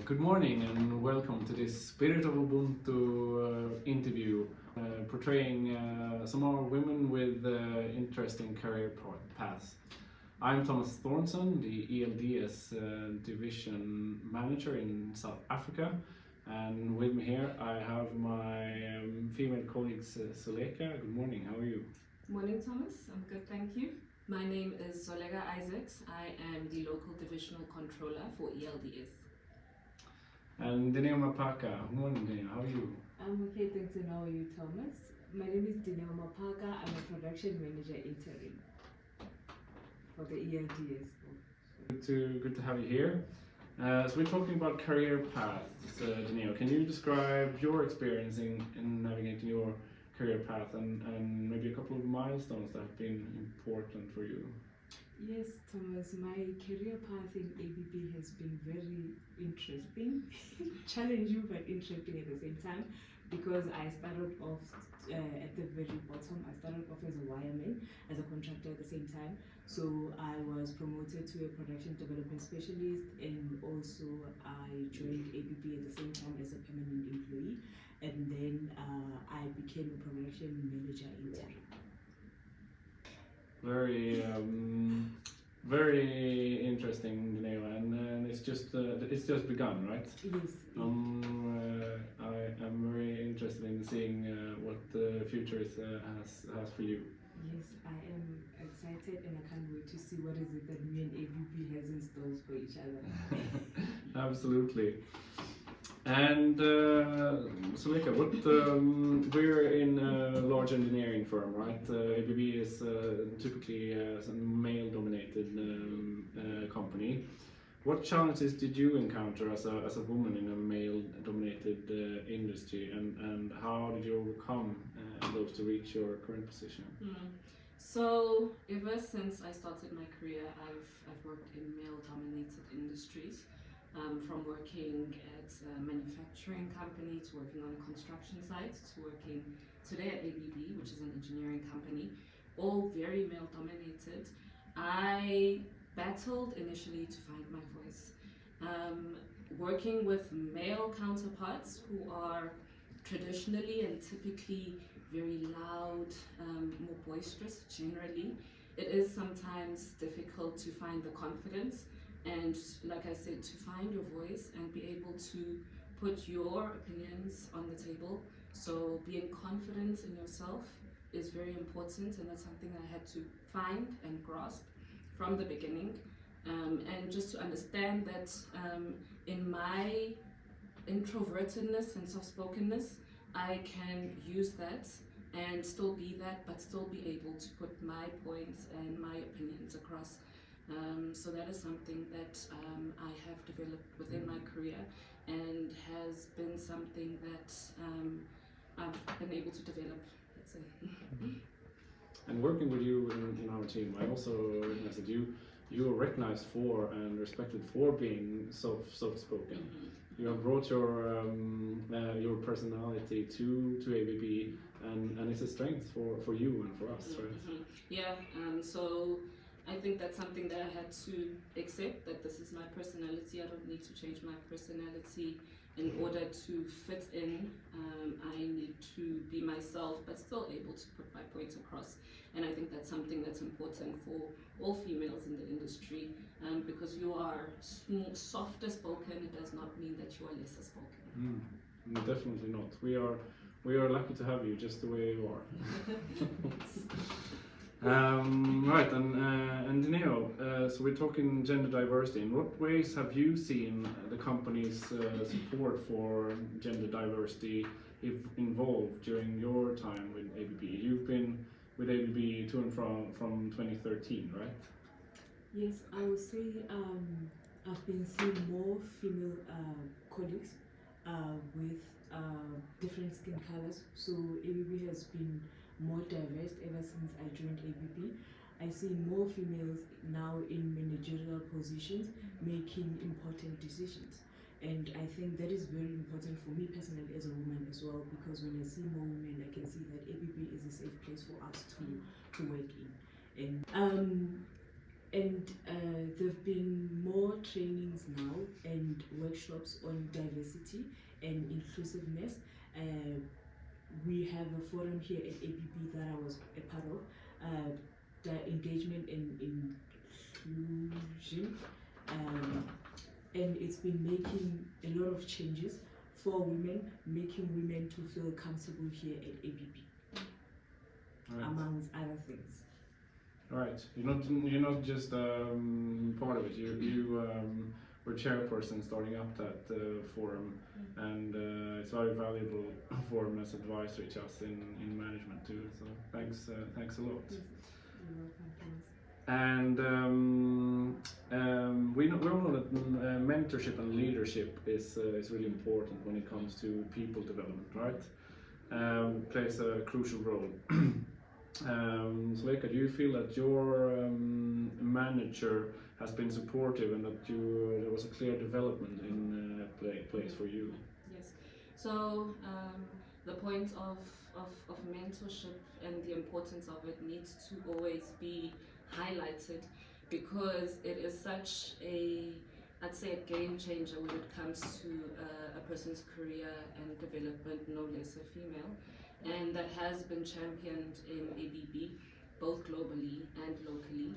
Good morning and welcome to this Spirit of Ubuntu interview portraying some more women with interesting career paths. I'm Thomas Thornsson, the ELDS Division Manager in South Africa, and with me here I have my female colleagues Zoleka. Good morning, how are you? Morning Thomas, I'm good, thank you. My name is Zoleka Isaacs. I am the local divisional controller for ELDS. And Dineo Maphaka. Good morning, Dineo. How are you? I'm okay, thanks. And how are you, Thomas? My name is Dineo Maphaka. I'm a production manager interim for the ELDS. Good to have you here. So we're talking about career paths. Dineo, can you describe your experience in navigating your career path and maybe a couple of milestones that have been important for you? Yes, Thomas, my career path in ABB has been very interesting, challenging but interesting at the same time, because I started off at the very bottom. I started off as a wireman, as a contractor at the same time. So I was promoted to a production development specialist, and also I joined ABB at the same time as a permanent employee, and then I became a production manager interim. Very interesting, Dineo, and it's just begun, right? Yes. I am very interested in seeing what the future has for you. Yes, I am excited and I can't wait to see what is it that me and ABB has in stores for each other. Absolutely. And Zoleka, we're in a large engineering firm, right? ABB is typically a male-dominated company. What challenges did you encounter as a woman in a male-dominated industry, and how did you overcome those to reach your current position? So ever since I started my career, I've worked in male-dominated industries. From working at a manufacturing company to working on a construction site to working today at ABB, which is an engineering company, all very male dominated. I battled initially to find my voice. Working with male counterparts who are traditionally and typically very loud, more boisterous generally, it is sometimes difficult to find the confidence. And like I said, to find your voice and be able to put your opinions on the table. So being confident in yourself is very important, and that's something I had to find and grasp from the beginning. And just to understand that in my introvertedness and soft-spokenness, I can use that and still be that, but still be able to put my points and my opinions across. So that is something that I have developed within my career and has been something that I've been able to develop, let's say. And working with you in our team, I also recognize that you are recognized for and respected for being soft-spoken. You have brought your personality to ABB, and it's a strength for you and for us, right? Yeah, so I think that's something that I had to accept, that this is my personality. I don't need to change my personality in order to fit in. I need to be myself, but still able to put my points across. And I think that's something that's important for all females in the industry, because you are softer spoken, it does not mean that you are lesser spoken. Definitely not. We are lucky to have you just the way you are. Right, and Dineo, so we're talking gender diversity. In what ways have you seen the company's support for gender diversity involved during your time with ABB? You've been with ABB to and from 2013, right? Yes, I would say I've been seeing more female colleagues with different skin colors. So ABB has been more diverse ever since I joined ABB. I see more females now in managerial positions making important decisions, and I think that is very important for me personally as a woman as well, because when I see more women, I can see that ABB is a safe place for us to work in. And there have been more trainings now and workshops workshops on diversity and inclusiveness. We have a forum here at ABB that I was a part of, the engagement and inclusion, and it's been making a lot of changes for women, making women to feel comfortable here at ABB, Right. amongst other things. Right. You're not just part of it. You were chairperson starting up that forum, and it's very valuable forum as advisory to us in management too. So thanks a lot. Yes. You're welcome, Thomas. And we all know that mentorship and leadership is really important when it comes to people development, right? Plays a crucial role. Zoleka, do you feel that your manager has been supportive and that there was a clear development in place for you? Yes. So the point of mentorship and the importance of it needs to always be highlighted, because it is such I'd say a game changer when it comes to a person's career and development, no less a female, and that has been championed in ABB, both globally and locally.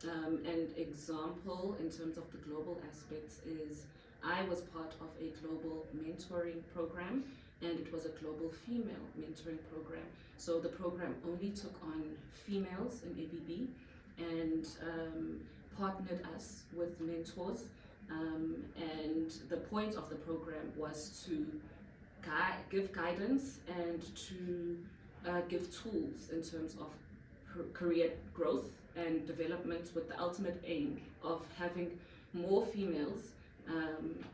An example in terms of the global aspects is I was part of a global mentoring program, and it was a global female mentoring program. So the program only took on females in ABB and partnered us with mentors. And the point of the program was to give guidance and to give tools in terms of career growth and development, with the ultimate aim of having more females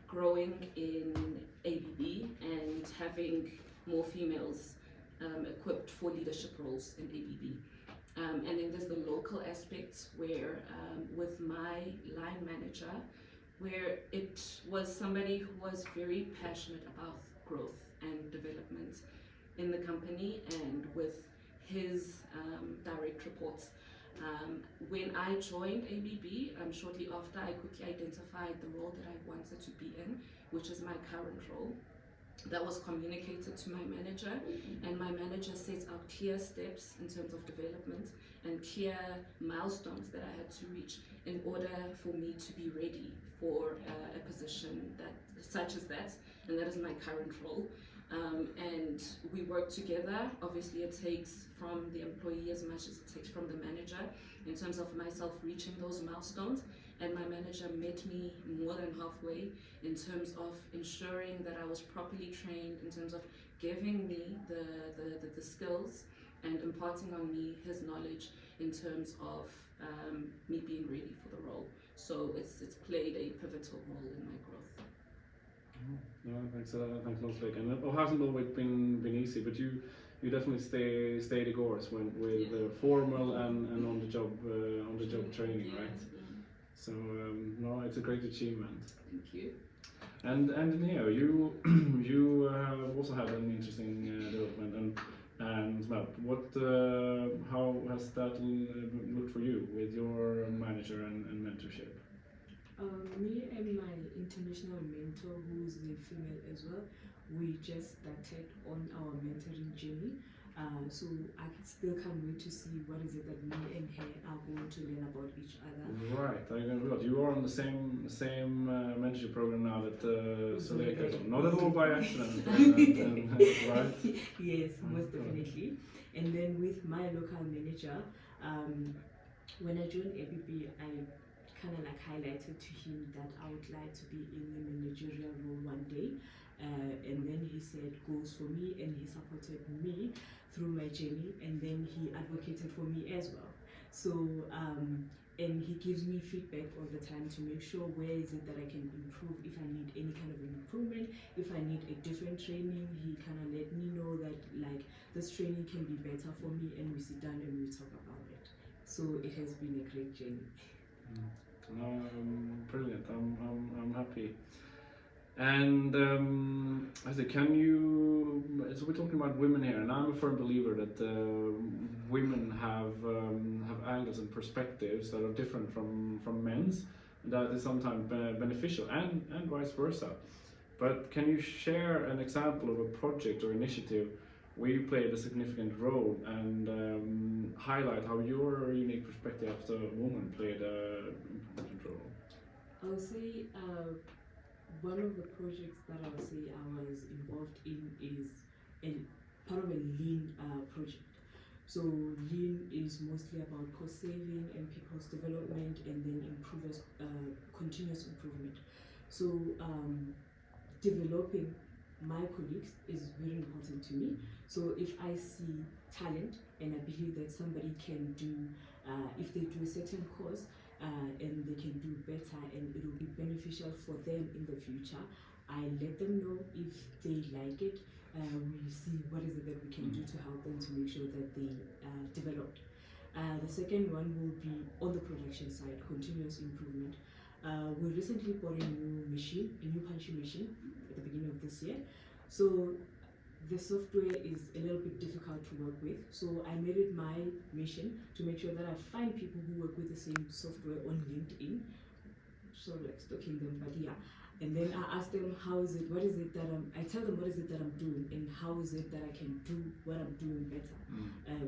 growing in ABB and having more females equipped for leadership roles in ABB. And then there's the local aspects where with my line manager, where it was somebody who was very passionate about growth and development in the company, and with his direct reports. When I joined ABB, shortly after, I quickly identified the role that I wanted to be in, which is my current role. That was communicated to my manager, and my manager sets out clear steps in terms of development and clear milestones that I had to reach in order for me to be ready for a position such as that, and that is my current role. And we work together. Obviously, it takes from the employee as much as it takes from the manager in terms of myself reaching those milestones. And my manager met me more than halfway in terms of ensuring that I was properly trained, in terms of giving me the skills and imparting on me his knowledge in terms of me being ready for the role. So it's played a pivotal role in my growth. No, thanks a lot, Zoleka. And it hasn't always been easy, but you definitely stay the course with formal and on the job training, Yeah, right? yeah. So no, it's a great achievement. Thank you. And Dineo, you have also had an interesting development, and well, how has that looked for you with your manager and mentorship? Me and my international mentor, who is a female as well, we just started on our mentoring journey. So I still can't wait to see what is it that me and her are going to learn about each other. Right, I can realize you are on the same mentorship program now that Zoleka is on. Not at all by accident, right? Yes, most definitely. And then with my local manager, when I joined ABB, I kind of like highlighted to him that I would like to be in a managerial role one day. And then he said goals for me, and he supported me through my journey, and then he advocated for me as well. So and he gives me feedback all the time to make sure where is it that I can improve, if I need any kind of an improvement, if I need a different training. He kind of let me know that like this training can be better for me, and we sit down and we talk about it. So it has been a great journey. Brilliant. I'm happy. And I say, so we're talking about women here, and I'm a firm believer that women have angles and perspectives that are different from men's, that is sometimes beneficial and vice versa. But can you share an example of a project or initiative where you played a significant role and highlight how your unique perspective as a woman played a important role? I would say one of the projects that I would say I was involved in is part of a lean project. So lean is mostly about cost saving and people's development, and then continuous improvement. So developing my colleagues is very important to me. So if I see talent and I believe that somebody can do, if they do a certain course and they can do better and it will be beneficial for them in the future, I let them know if they like it. We see what is it that we can do to help them to make sure that they develop. The second one will be on the production side, continuous improvement. We recently bought a new punching machine at the beginning of this year. So the software is a little bit difficult to work with. So I made it my mission to make sure that I find people who work with the same software on LinkedIn. Sort of like stalking them, but yeah. And then I ask them, I tell them what is it that I'm doing and how is it that I can do what I'm doing better.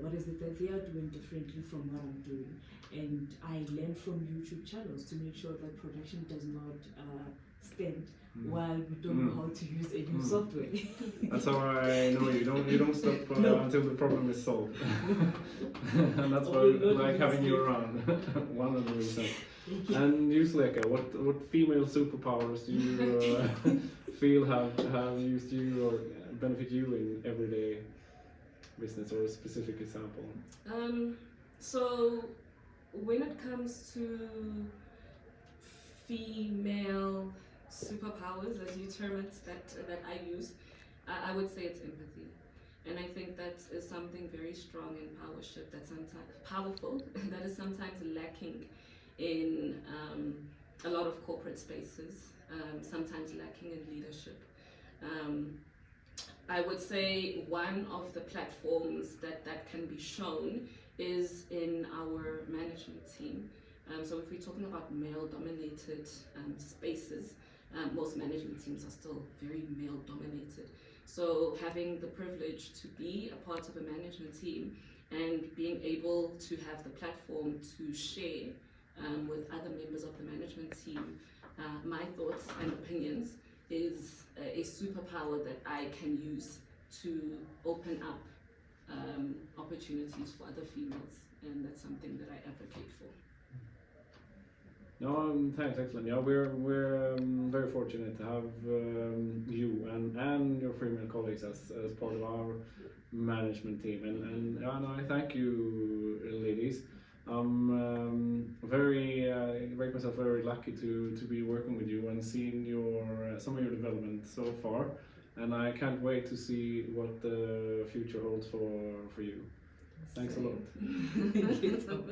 What is it that they are doing differently from what I'm doing. And I learn from YouTube channels to make sure that production does not stand while we don't know how to use a new software. That's how I know you don't stop until the problem is solved. And that's why I like having you around. One of the reasons. And you, Zoleka, what female superpowers do you feel have used you or benefit you in everyday business, or a specific example? So when it comes to female superpowers, as you term it, that I use, I would say it's empathy. And I think that is something very strong in powership, that's sometimes powerful, that is sometimes lacking in a lot of corporate spaces, sometimes lacking in leadership. I would say one of the platforms that can be shown is in our management team. So if we're talking about male-dominated spaces, most management teams are still very male-dominated. So having the privilege to be a part of a management team and being able to have the platform to share with other members of the management team my thoughts and opinions is a superpower that I can use to open up opportunities for other females, and that's something that I advocate for. No, thanks, excellent. Yeah, we're very fortunate to have you and your female colleagues as part of our management team, and I thank you, ladies. I'm make myself very lucky to be working with you and seeing some of your development so far, and I can't wait to see what the future holds for you. Thanks a lot. Thank you so much.